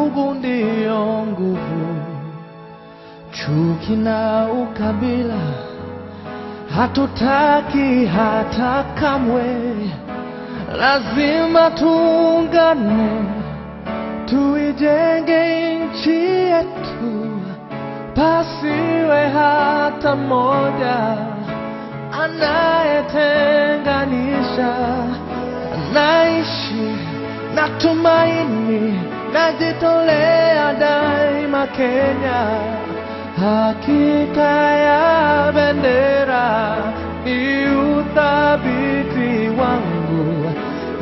ndugu ndio nguvu, chuki na ukabila hatutaki hata kamwe. Lazima tuungane, tuijenge nchi yetu, pasiwe hata mmoja anayetenganisha. Naishi na tumaini, najitolea daima Kenya. Hakika ya bendera ni uthabiti wangu,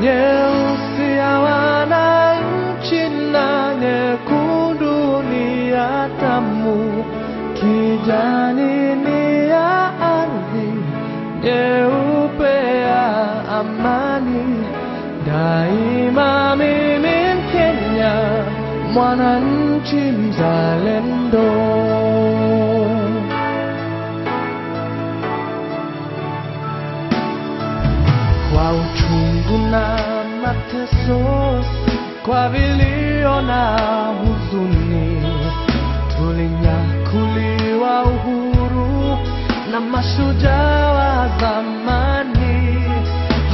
nyeusi ya wananchi na nyekundu ni ya damu, kijani ni ya ardhi, nyeupe ya amani. Daima mimi Mkenya, mwananchi mzalendo. Kwa uchungu na mateso, kwa vilio na huzuni, tulinyakuliwa uhuru na mashujaa wa zamani.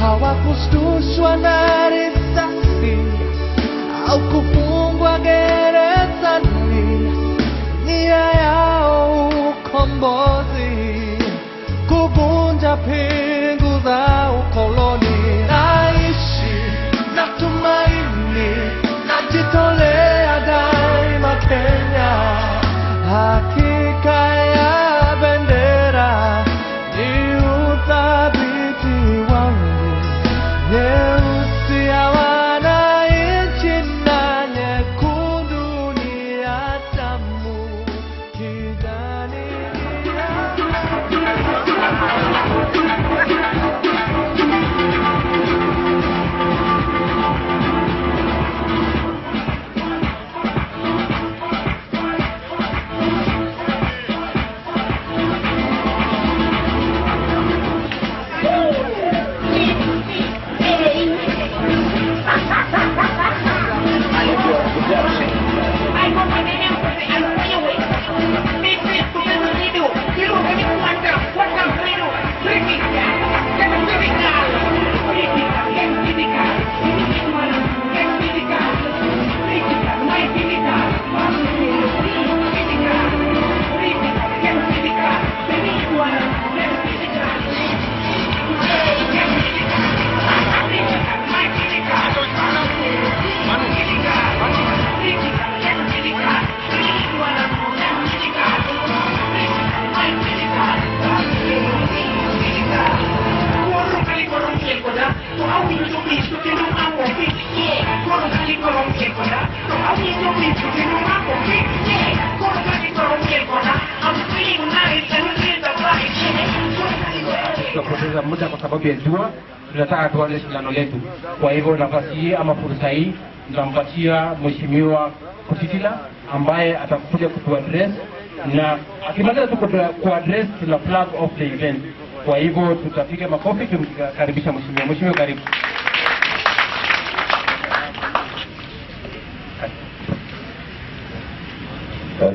Hawakushtushwa na risasi au kufungwa gerezani. Nia yao ukombozi, kuvunja pingu za ukoloni. Naishi na tumaini, najitolea daima Kenya. Hakika ya bendera ni uthabiti wangu, nyeusi ya wananchi na nyekundu ni ya damu, kijani tunapoteza muda kwa sababu ya jua. Tunataka tuanze shindano letu. Kwa hivyo nafasi hii ama fursa hii tunampatia Mheshimiwa Kutitila ambaye atakuja kutuaddress, na akimaliza tu kuaddress tuna flag off the event. Kwa hivyo tutapiga makofi tumkaribisha Mheshimiwa. Mheshimiwa, karibu.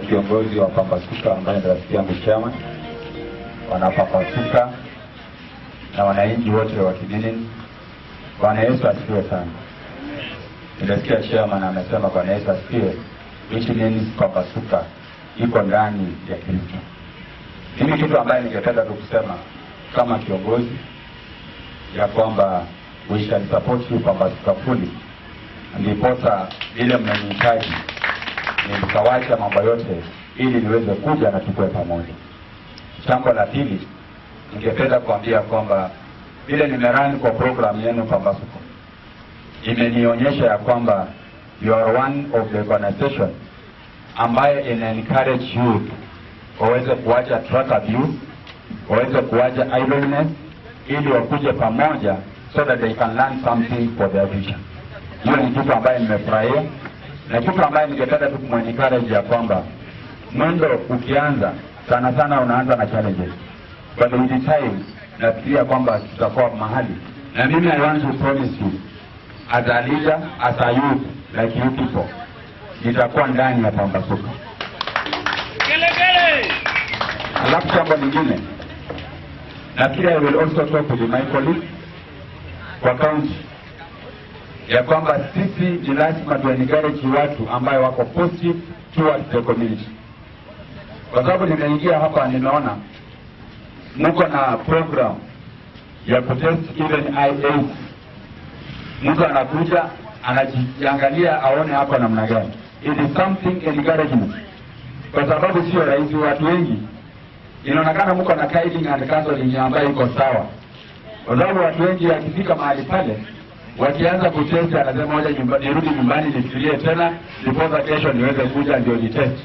Kiongozi wa Pambasuka ambaye ni rafiki yangu chama, wanapambasuka na wananchi wote wa kidini. Bwana Yesu asifiwe sana. Nilisikia chairman amesema Bwana Yesu asifiwe, which means Pambasuka iko ndani ya Kristo. Mimi kitu ambaye ningependa kusema kama kiongozi ya kwamba we shall support you Pambasuka fully, ndiposa vile mnanihitaji nikawacha mambo yote ili niweze kuja na tukue pamoja. Jambo la pili, ningependa kuambia kwamba vile nimerani kwa program yenu Pambasuka, imenionyesha ya kwamba you are one of the organization ambaye ina encourage youth waweze kuacha drug abuse, waweze kuacha idleness, ili wakuje pamoja so that they can learn something for their future. Hiyo ni kitu ambaye nimefurahia, na kitu ambaye ningependa tu kumencourage ya kwamba mwendo ukianza sana sana unaanza na challenges, but with time nafikiria kwamba tutakuwa mahali. Na mimi I want to promise you as a leader, as a youth like you people, nitakuwa ndani ya Pambasuka. Alafu jambo lingine, nafikiri I will also talk with my colleagues kwa county ya kwamba sisi ni lazima tuencourage watu ambayo wako positive towards the community. Kwa sababu nimeingia hapa nimeona mko na program ya kutest even IAs. Mtu anakuja anajiangalia aone hapa namna gani. It is something encouragement. Kwa sababu sio rahisi, watu wengi inaonekana mko na guiding and counseling ambayo iko sawa. Kwa sababu watu wengi wakifika mahali pale wakianza kutest anasema moja nyumbani, nirudi nyumbani nifikirie tena ndipo kesho niweze kuja ndio ni test.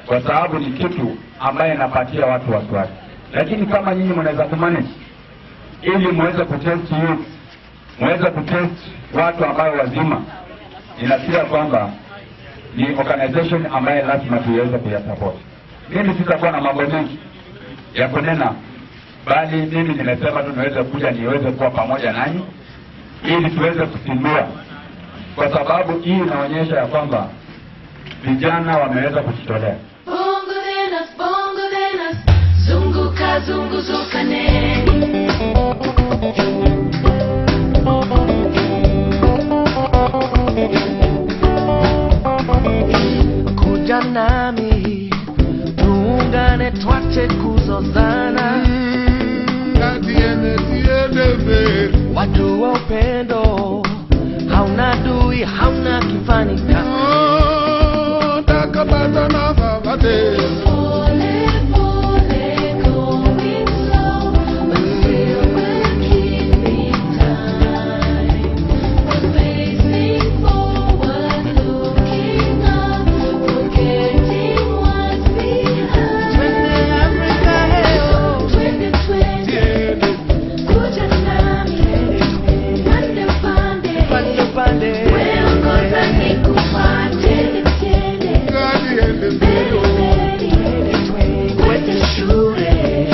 Kwa sababu ni kitu ambaye inapatia watu wasiwasi. Lakini kama nyinyi mnaweza kumanage ili muweze kutest youth, muweze kutest watu ambao wazima, inafikiria kwamba ni organization ambaye lazima tuweze kuyasupport. Mimi sitakuwa na mambo mengi ya kunena, bali mimi nimesema tu niweze kuja niweze kuwa pamoja nanyi ili tuweze kusimua, kwa sababu hii inaonyesha ya kwamba vijana wameweza kujitolea. Bongo Venas, zunguka zunguzuka neni. Kuja nami tuungane twache kuzozana, watu wa upendo, hauna dui hauna kifani Takabata na babate. Pole pole going slow, but still we're keeping time. We're facing forward, looking up, forgetting what's behind. Twende Afrika leo, Twende twende, kuja nami, pande pande, pande pande, weongoza nikupate, nitende. Kwete shule,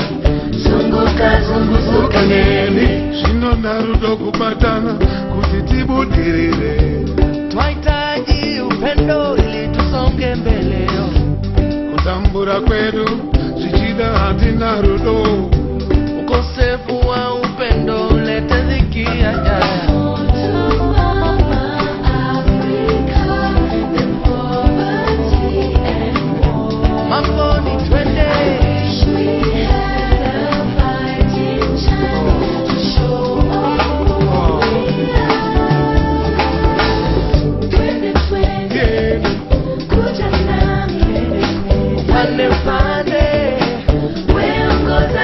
zunguka zunguzuka neni. Shino narudo kupatana, kutitibu dirire. twahitaji upendo ili tusonge mbele. Kutambura kwetu, sijida hati narudo. Ukosefu wa upendo ulete dhiki ya jaya. Mambo ni twende, pande pande, weongoza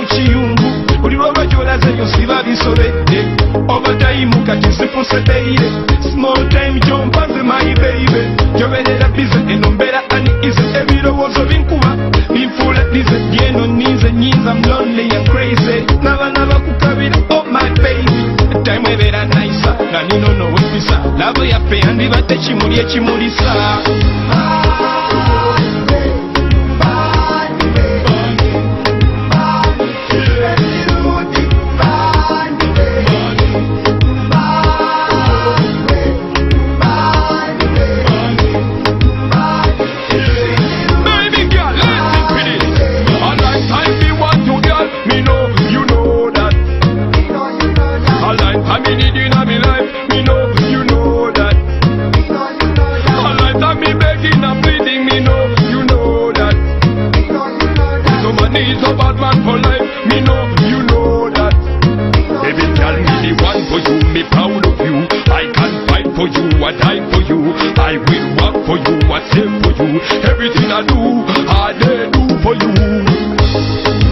chiyungu buli lw'abajolazeyo siba bisobedde overtime kati nsifuseteire small time jompanze my baby joberera bize eno mbera uneasy ebirowoozo binkuba binfuula bize byeno ninze nyinza I'm lonely and crazy n'abaana bakukabira oh my baby time ebeera nice nga ninono wefisa love yaffe yandibadde kimuli ekimulisa everything I do, I dare do for you.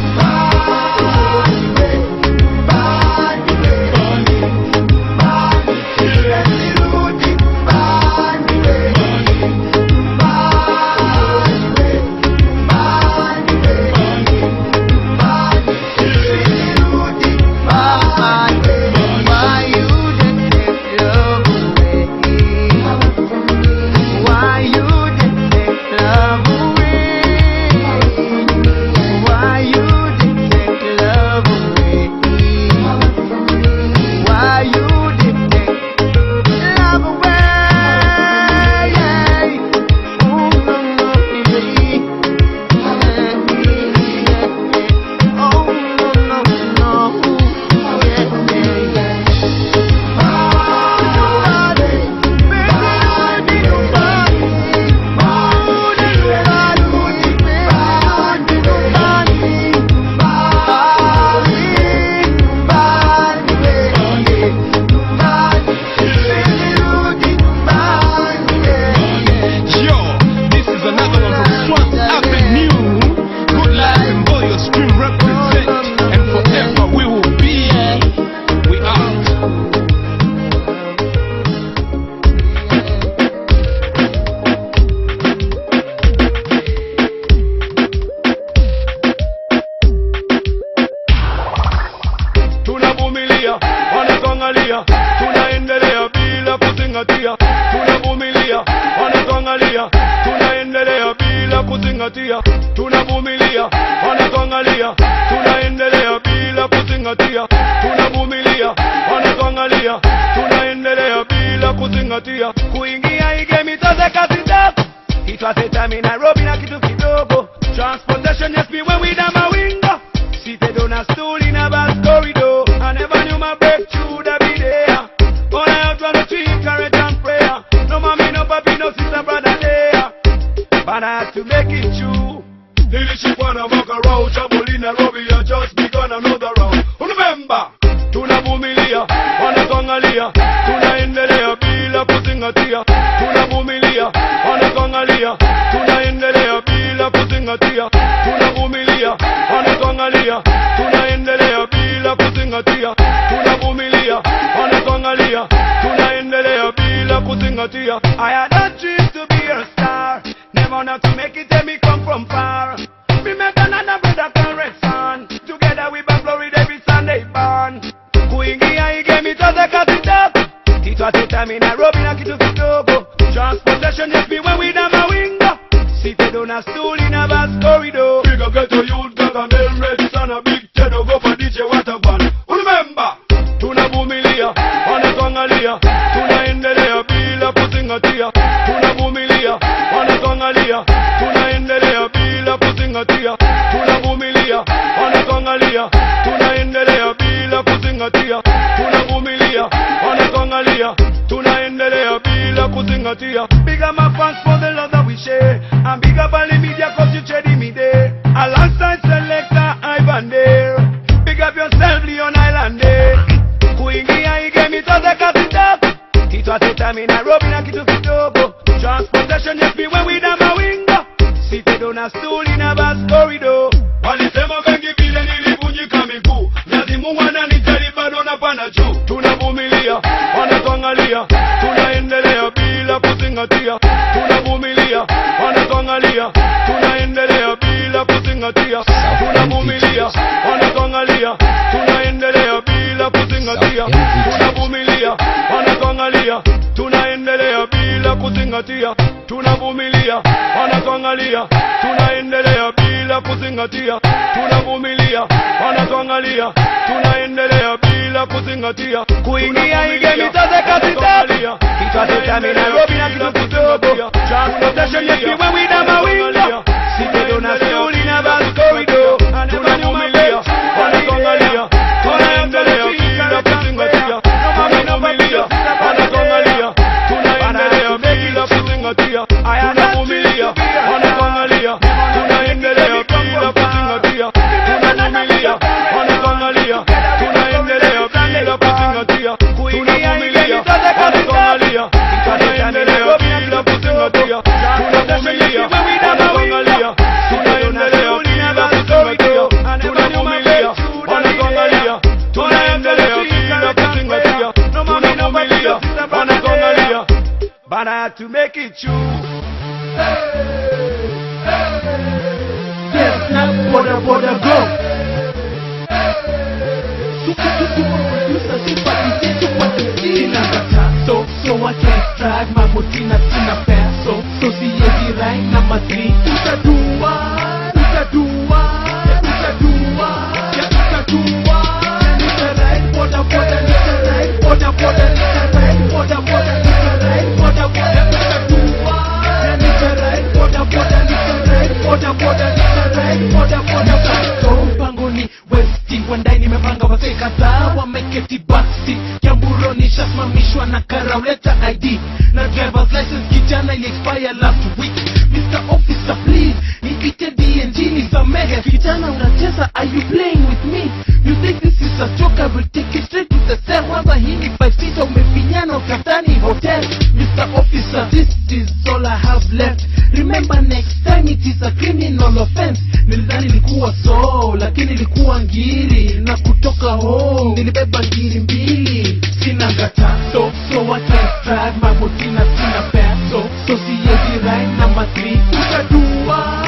Tunaendelea bila kuzingatia, tunavumilia, wanatuangalia. Tunaendelea bila kuzingatia, tunavumilia, wanatuangalia. Tunaendelea bila kuzingatia, tunavumilia, wanatuangalia. Tunaendelea bila kuzingatia. Kuingia igemi toze kasi ndogo, itwa setami Nairobi na kitu kidogo. Transportation yes me when we down my window, seated on a stool in a bus corridor. I never knew my breakthrough that be there. All I have to do is courage and prayer. No mommy, no papi, no sister, brother there, but I have to make it true. Leadership wanna walk around, trouble in Nairobi, I just begun another round. Remember, tunavumilia, wanatuangalia. Tunaendelea bila kuzingatia, tunavumilia, wanatuangalia. Tunaendelea bila kuzingatia, tunavumilia, wanatuangalia. Tunaendelea bila kuzingatia, tunavumilia, wanatuangalia. Tunaendelea bila kuzingatia. I had a dream to be a star, never not to make it, tell me come from far. We make another brother correction, together we back Florida every Sunday born. Kuingia igemi toze kasi ndogo, itwa setami Nairobi na kitu kidogo. Transportation yes me when we down my window, seated on a stool in a bus corridor. We go get to youth, got a mail red son, a big head go for DJ Waterban. Remember, tunavumilia, wanatuangalia. Tunaendelea bila kuzingatia, tunavumilia, wanatuangalia. Tunaendelea bila kuzingatia, tunavumilia, wanatuangalia. Tunaendelea bila kuzingatia, tunavumilia, wanatuangalia. Tunaendelea bila kuzingatia. Big up my fans for the love that we share, and big up all the media cause you trading me there. Alongside selector Ivan there. Big up yourself Leon Islander. Kuingia igemi toze kasi ndogo, itwa setami Nairobi na kitu kidogo. Transportation yes me when we down my window, seated on a stool in a bus corridor. Walisema vengi vile nilivunjika la juu, tunavumilia, wanatuangalia, tunaendelea bila kuzingatia, tunavumilia, wanatuangalia, tunaendelea bila kuzingatia, tunavumilia, wanatuangalia, tunaendelea bila kuzingatia, tunavumilia, wanatuangalia, tunaendelea bila kuzingatia, tunavumilia, wanatuangalia, tunaendelea bila kuzingatia, tunavumilia, wanatuangalia, tunaendelea bila kuzingatia, kuingia igemi zote kasitalia, kitatutamina Nairobi na kitu kidogo, transportation yekiwe wina mawinga, sikedo na siuli na bus corridor, tunavumilia, wanatuangalia, tunaendelea bila kuzingatia, tunavumilia, wanatuangalia, tunaendelea bila kuzingatia, tunavumilia, wanatuangalia, tunaendelea bila kuzingatia, tunavumilia, wanatuangalia, tunaendelea bila kuzingatia, tunavumilia, wanatuangalia, tunaendelea bila kuzingatia, tunavumilia, wanatuangalia, tunaendelea bila kuzingatia, tunavumilia, wanatuangalia, tunaendelea bila kuzingatia, tunavumilia, wanatuangalia. But I had to make it true. Yes, now border go. So I can't drive my motina tina peso. So siezi rai na madri. Utadua. Nitarai border. Pangoni Westi wandai nimepanga wase kadhaa wameketi basi Kiamburoni shasimamishwa na karauleta ID na driver's license kijana ili expire last week. Mr. Officer please niite DNG nisamehe kijana unacheza, are you playing with me? You think this is a joke? I will take it straight to the cell. Kwanza hii ni 5 seater umefinyana ukatani hotel. Mr. Officer this is all I have left. Remember next time it is a criminal offense. Nilidhani nilikuwa lakini nilikuwa ngiri na kutoka home nilibeba ngiri mbili. Sina ngata so I can't drive my motina sina peso. So siezi ride number 3. Utadua.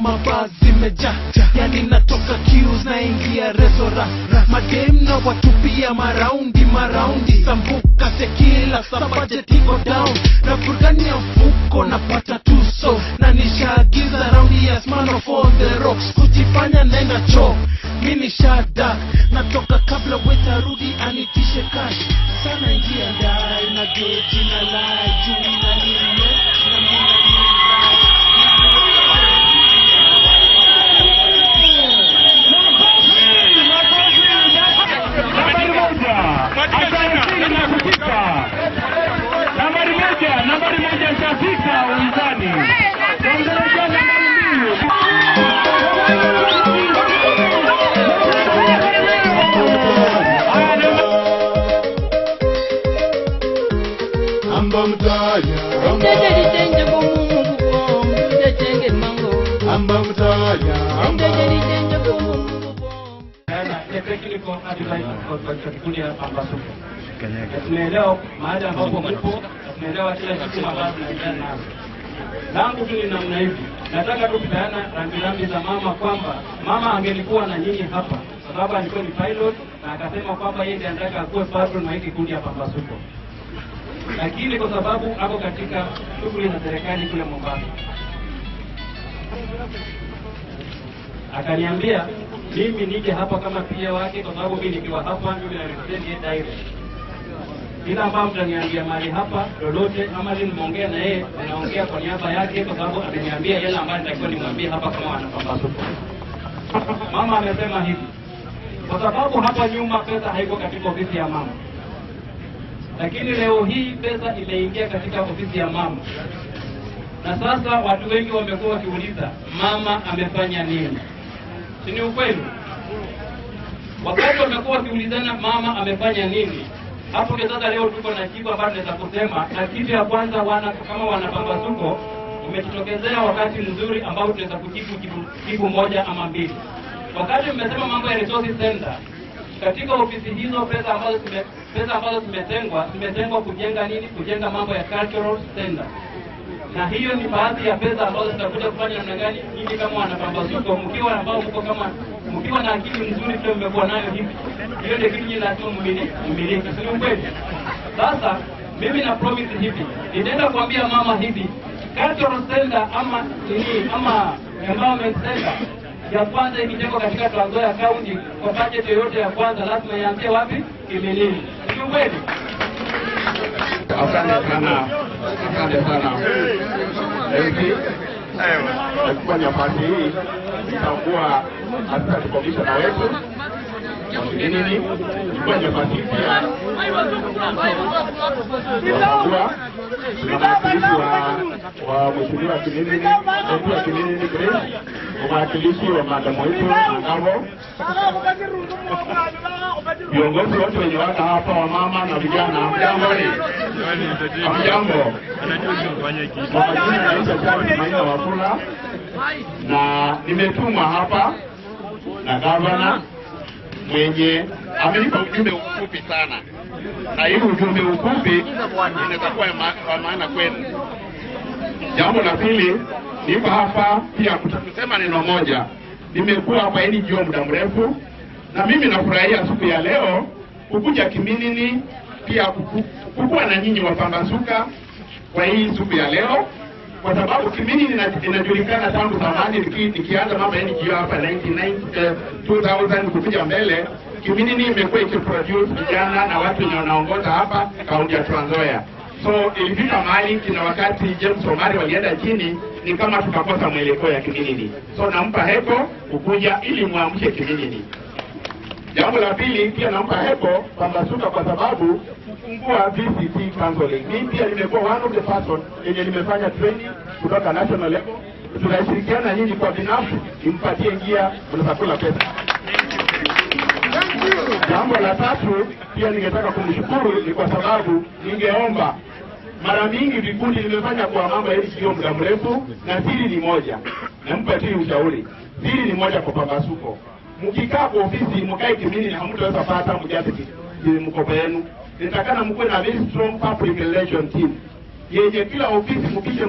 Mavazi meja yani natoka queues na ingia resora madem na watupia maraundi sambuka sekila budget iko down na burgani ya mfuko napata tuso na nishaagiza raundi ya Smirnoff on the rocks kujifanya nenda choo mini shada natoka kabla weta rudi anitishe cash sana ingia ndai na geji na lai juu na nile na mina Nambari moja shafika uwanjani. Amba mtaya, amba mtaya. Tumeelewa mahali ambapo mlipo, tumeelewa kila kitu ambacho tunaendana nazo. Langu tu ni namna hivi. Nataka tu kupeana rambirambi za mama kwamba mama angelikuwa na nyinyi hapa sababu alikuwa ni pilot na akasema kwamba yeye ndiye anataka akuwe patron wa hiki kundi ya Pambasuko. Lakini kwa sababu ako katika shughuli za serikali kule Mombasa, akaniambia mimi nije hapa kama pia wake kwa sababu mimi nikiwa hapa mimi na represent yeye direct. Ila ambao mtaniambia mali hapa lolote ama nimeongea na yeye naongea kwa niaba yake kwa sababu ameniambia yale ambayo nitakuwa nimwambie hapa kama wanapambasuko. Mama amesema hivi kwa sababu hapa nyuma pesa haiko katika ofisi ya mama. Lakini leo hii pesa imeingia katika ofisi ya mama. Na sasa watu wengi wamekuwa wakiuliza mama amefanya nini? Si ni ukweli? Wakati wamekuwa wakiulizana mama amefanya nini, hapo sasa leo tuko na jibu ambalo tunaweza kusema. Na kitu ya kwanza, kama wanapambazuko umetitokezea wakati mzuri ambao tunaweza kujibu jibu moja ama mbili. Wakati umesema mambo ya resource center, katika ofisi hizo pesa ambazo zimetengwa kujenga nini? Kujenga mambo ya cultural center. Na hiyo ni baadhi ya pesa ambazo tutakuja kufanya namna gani ili kama wanapambazuko mkiwa ambao mkiwa na akili nzuri pia mmekuwa nayo hivi. Hiyo ndio kitu lazima mmiliki. Sio kweli? Sasa mimi na promise hivi, nitaenda kuambia mama hivi, cultural center ama environment center ya kwanza ikijengwa katika Trans Nzoia County kwa budget yoyote ya kwanza lazima ianzie wapi? Kimilili. Sio kweli? Asante sana. Kwa nafasi hii nitakuwa assistant commissioner wetu nini kwa nafasi pia wa mheshimiwa Kimilili Grace, mwakilishi wa madam wetu Ngabo, viongozi wote wenye waka hapa, wa mama na vijana, hamjambo. Maina Wafula, na nimetumwa hapa na gavana mwenye amenipa ujumbe mfupi sana, na hii ujumbe mfupi inaweza kuwa wa maana kwenu. Jambo la pili, niko hapa pia kusema neno moja. Nimekuwa hapa hili jio muda mrefu, na mimi nafurahia siku ya leo kukuja Kimilili, pia kukuwa na nyinyi wapambazuka kwa hii siku ya leo, kwa sababu Kimilili inajulikana tangu zamani. Nikianza mambo hili jio hapa 2000 kukuja mbele, Kimilili imekuwa ikiproduce vijana na watu wenye wanaongoza hapa kaunti ya Trans Nzoia. So ilifika mahali kina wakati James Omari walienda chini, ni kama tukakosa mwelekeo ya Kimilili. So nampa heko kukuja ili muamshe Kimilili. Jambo la pili, pia nampa heko pambazuka kwa sababu kufungua VCT counseling. Mimi pia nimekuwa one of the person yenye nimefanya training kutoka national level. Tunashirikiana nyinyi kwa binafsi, nimpatie njia mnasakula pesa. Jambo la tatu, pia ningetaka kumshukuru ni kwa sababu ningeomba mara mingi vikundi nimefanya kwa mambo ya hiyo muda mrefu, na siri ni moja. Nampatia ushauri. Siri ni moja kwa pambazuko. Mkikaa kwa ofisi mkae Kimilili na hamtaweza pata mjazi mkopo yenu. Nitakana mkuwe na very strong public relation team. Yenye kila ofisi mpishe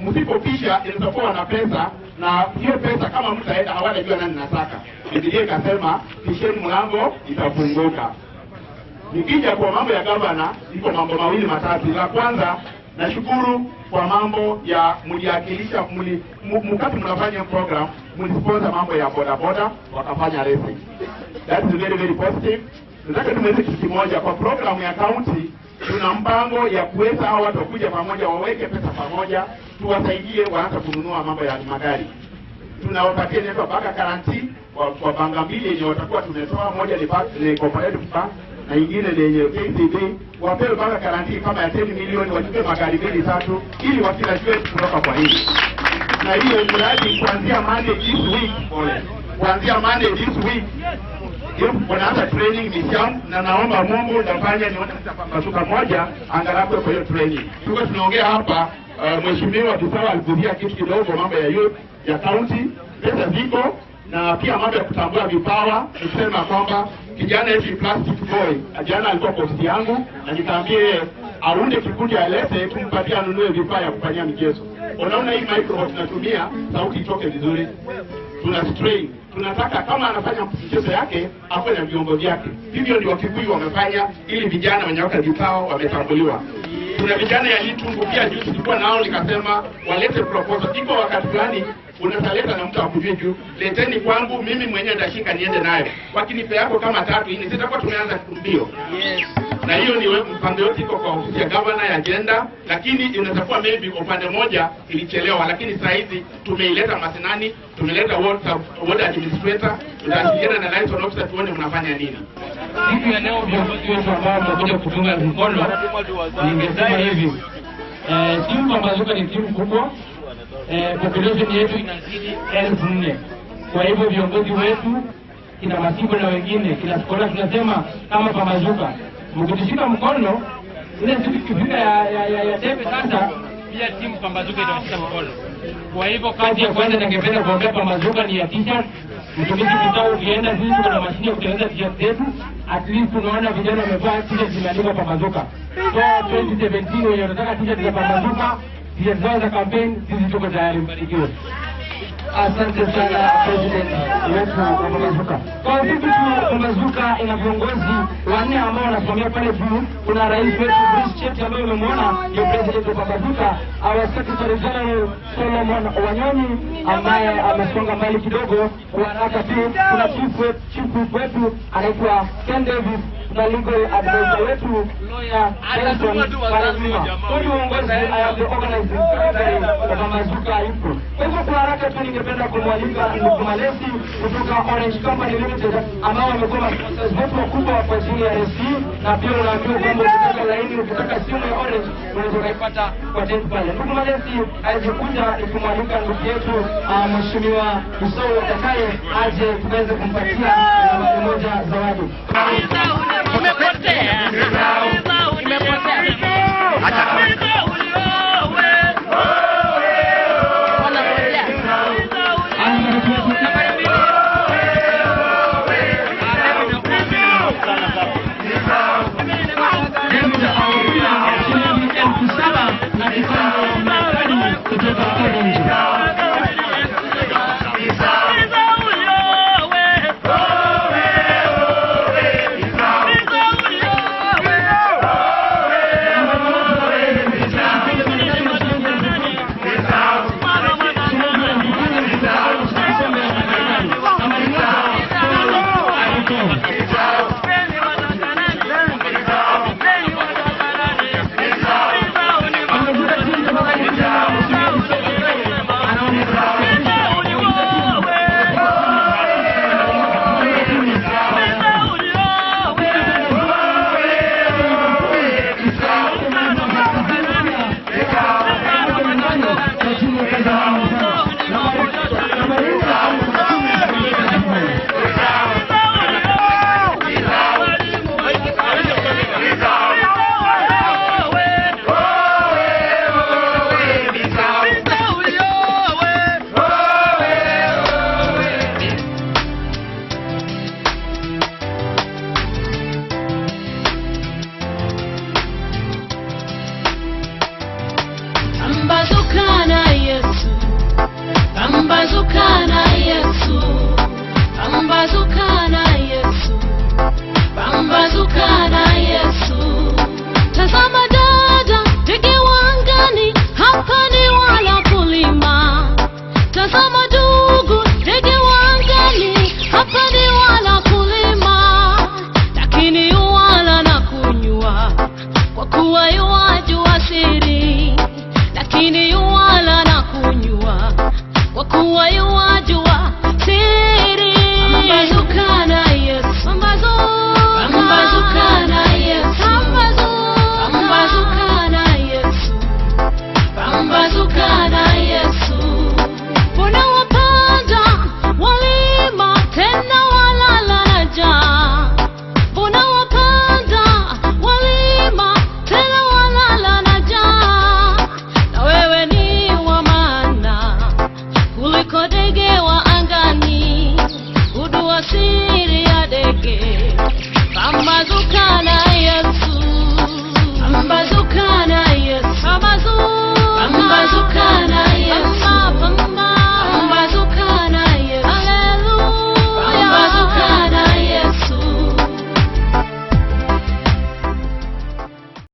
msipopisha inatakuwa na pesa, na hiyo pesa kama mtaenda hawatajua nani nataka. Biblia ikasema pisheni mlango itafunguka. Nikija kwa mambo ya gavana, iko mambo mawili matatu. La kwanza, nashukuru kwa mambo ya mliakilisha mkati mnafanya program, mlisponsor mambo ya boda wakafanya racing. That is very very positive. Nataka tumweze kitu kimoja kwa program ya county. Tuna mpango ya kuweza hao watu kuja pamoja, waweke pesa pamoja, tuwasaidie waanze kununua mambo ya magari. Tunawapatia neno baka guarantee kwa banga mbili yenye watakuwa tumetoa, moja ni cooperative bank na nyingine ni yenye KCB. Wapewe baka guarantee kama ya 10 milioni, wachukue magari 2-3 ili wasilajue kutoka kwa hili. Na hiyo mradi kuanzia Monday this week, kuanzia Monday this week wanaanza training misiam, na naomba Mungu ndafanya nione mtapambazuka moja angalau kwa hiyo training. Tuko tunaongea hapa, mheshimiwa Kisawa aligusia kitu kidogo mambo ya youth ya county, pesa ziko, na pia mambo ya kutambua vipawa. Nisema kwamba kijana hivi plastic boy jana alikuwa posti yangu, na nikaambie aunde kikundi alete tumpatie anunue vifaa ya kufanyia michezo. Unaona hii microphone tunatumia sauti itoke vizuri. Tuna strain. Tunataka kama anafanya mchezo yake awe na vyombo vyake. Hivyo ndio Wakikuyu wamefanya ili vijana wenye waka vikao wametambuliwa. Kuna vijana ya Litungu pia juzi tulikuwa nao, nikasema walete proposal. Iko wakati fulani unataleta na mtu akujue juu, leteni kwangu mimi mwenyewe ndashika niende nayo. Wakinipe yako kama 3 hivi sitakuwa tumeanza kumbio. Yes. Na hiyo ni mpango yote iko kwa ofisi ya governor ya agenda, lakini inaweza kuwa maybe upande moja ilichelewa, lakini sasa hivi tumeileta masinani, tumeleta ward administrator, tunashirikiana na liaison officer tuone mnafanya nini. Hivi eneo viongozi wetu ambao wamekuja kutunga mkono, ningesema hivi, timu pambazuka ni timu kubwa, population yetu inazidi 1400. Kwa hivyo viongozi wetu kina Masibo na wengine, kina Skola, tunasema kama Pambazuka, mkitushika mkono ile siku ikifika ya debe sasa, pia timu Pambazuka itawashika mkono. Kwa hivyo kazi ya kwanza ningependa kuombea Pambazuka ni ya t-shirt. Mtumishi kitao ukienda sisi kuna mashine ya kutengeneza t-shirt zetu, at least unaona vijana wamevaa t-shirt zimeandikwa Pambazuka. So 2017 wenye wanataka t-shirt za Pambazuka, t-shirt zao za campaign, sisi tuko tayari, mbarikiwe. Asante sana President wetu wa Pambazuka. Kwa ufupi tu, Pambazuka ina viongozi wanne ambao wanasimamia pale juu. Kuna rais wetu Bruce Cheti ambaye umemwona ndio president wa Pambazuka, our secretary general Solomon Wanyonyi ambaye amesonga mbali kidogo kwa haraka tu. Kuna chief wetu anaitwa Ken Davis, na legal advisor wetu lawyer Nelson Parazima. Kwa uongozi ya the organizing secretary wa Pambazuka yuko. Kwa hivyo kwa haraka tu ningependa kumwalika ndugu Malesi kutoka Orange Company Limited ambao wamekuwa sponsors wetu wakubwa kwa ajili ya RC, na pia unaambiwa kwamba ukitaka laini, ukitaka simu ya Orange unaweza kuipata kwa tent pale. Ndugu Malesi alikuja kumwalika ndugu yetu Mheshimiwa Usoro Takaye aje tuweze kumpatia nambari moja zawadi. Umepotea. It's